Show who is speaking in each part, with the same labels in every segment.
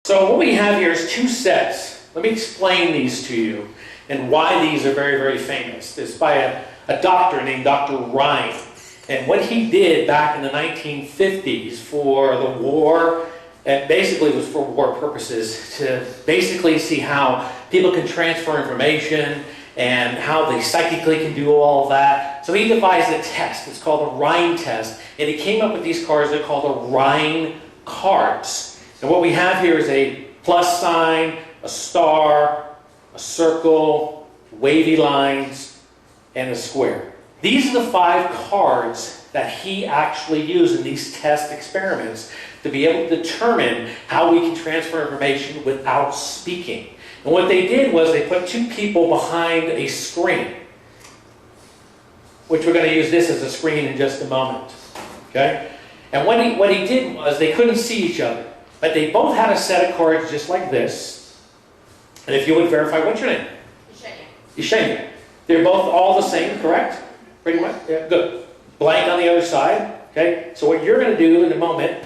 Speaker 1: So what we have here is two sets. Let me explain these to you and why these are very, very famous. It's by a doctor named Dr. Ryan. And what he did back in the 1950s for the war, and basically it was for war purposes, to basically see how people can transfer information and how they psychically can do all of that. So he devised a test. It's called the Ryan test. And he came up with these cards. They're called the Ryan cards. And what we have here is a plus sign, a star, a circle, wavy lines, and a square. These are the 5 cards that he actually used in these test experiments to be able to determine how we can transfer information without speaking. And what they did was they put 2 people behind a screen, which we're going to use this as a screen in just a moment. Okay? And what he did was they couldn't see each other. But they both had a set of cards just like this. And if you would verify, what's your name? Yeshenia. They're both all the same, correct? Pretty much? Yeah, good. Blank on the other side. Okay? So what you're going to do in a moment,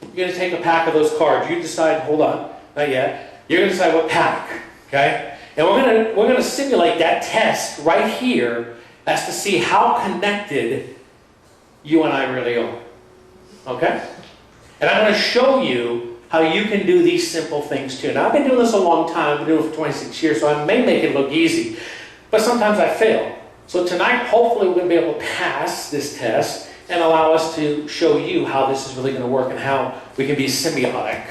Speaker 1: you're going to take a pack of those cards. You decide, hold on, not yet. You're going to decide what pack. Okay? And we're going to simulate that test right here as to see how connected you and I really are. Okay? And I'm going to show you how you can do these simple things too. Now, I've been doing this a long time. I've been doing it for 26 years, so I may make it look easy. But sometimes I fail. So tonight, hopefully, we're going to be able to pass this test and allow us to show you how this is really going to work and how we can be symbiotic.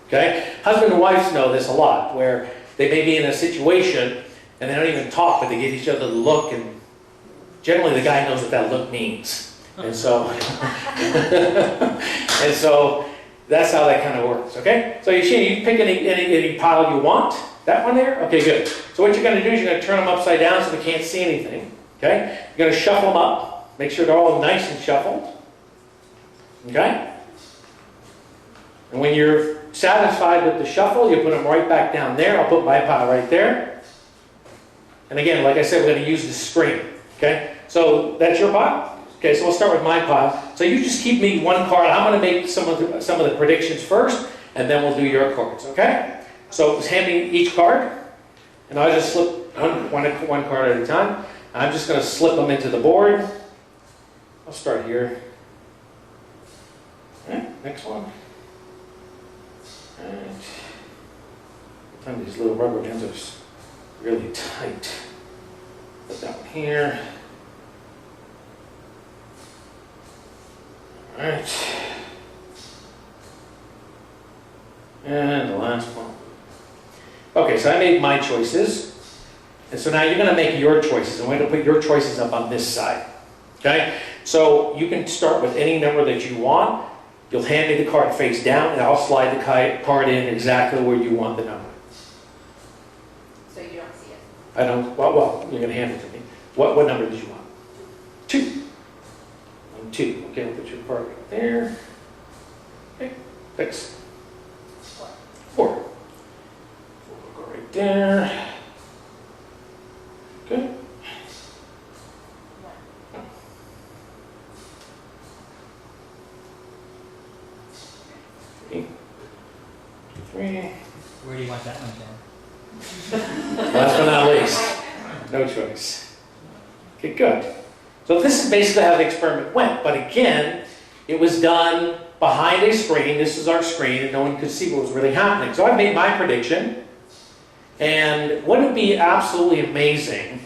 Speaker 1: Okay? Husband and wives know this a lot, where they may be in a situation and they don't even talk, but they give each other the look, and generally the guy knows what that look means. And so, that's how that kind of works, okay? So you can pick any pile you want. That one there? Okay, good. So what you're going to do is you're going to turn them upside down so they can't see anything, okay? You're going to shuffle them up. Make sure they're all nice and shuffled, okay? And when you're satisfied with the shuffle, you put them right back down there. I'll put my pile right there. And again, like I said, we're going to use the screen, okay? So that's your pile. Okay, so we'll start with my pile. So you just keep me one card. I'm going to make some of the predictions first, and then we'll do your cards, okay? So hand me each card, and I'll just slip one card at a time. I'm just going to slip them into the board. I'll start here. All right, next one. All right. Sometimes these little rubber bands are really tight. Put that one here. All right. And the last one. Okay, so I made my choices. And so now you're going to make your choices. I'm going to put your choices up on this side. Okay? So you can start with any number that you want. You'll hand me the card face down, and I'll slide the card in exactly where you want the number.
Speaker 2: So you don't see it?
Speaker 1: I don't. Well, you're going to hand it to me. What number did you want? 2. 2. Okay, we'll put your card right there. Okay, 6. 4. 4 will go right there. Good. 3. 3.
Speaker 3: Where do you want that one from?
Speaker 1: Last but not least, no choice. Okay, good. So this is basically how the experiment went. But again, it was done behind a screen. This is our screen, and no one could see what was really happening. So I made my prediction. And wouldn't it be absolutely amazing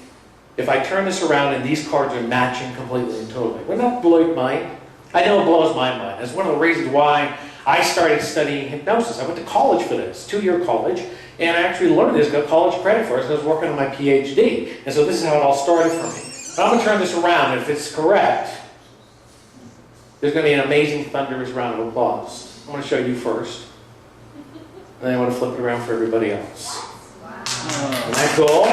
Speaker 1: if I turn this around and these cards are matching completely and totally? Wouldn't that blow your mind? I know it blows my mind. That's one of the reasons why I started studying hypnosis. I went to college for this, 2-year college, and I actually learned this, got college credit for it, because I was working on my PhD. And so this is how it all started for me. But I'm going to turn this around, and if it's correct, there's going to be an amazing thunderous round of applause. I'm going to show you first, and then I want to flip it around for everybody else. Wow. Isn't that cool?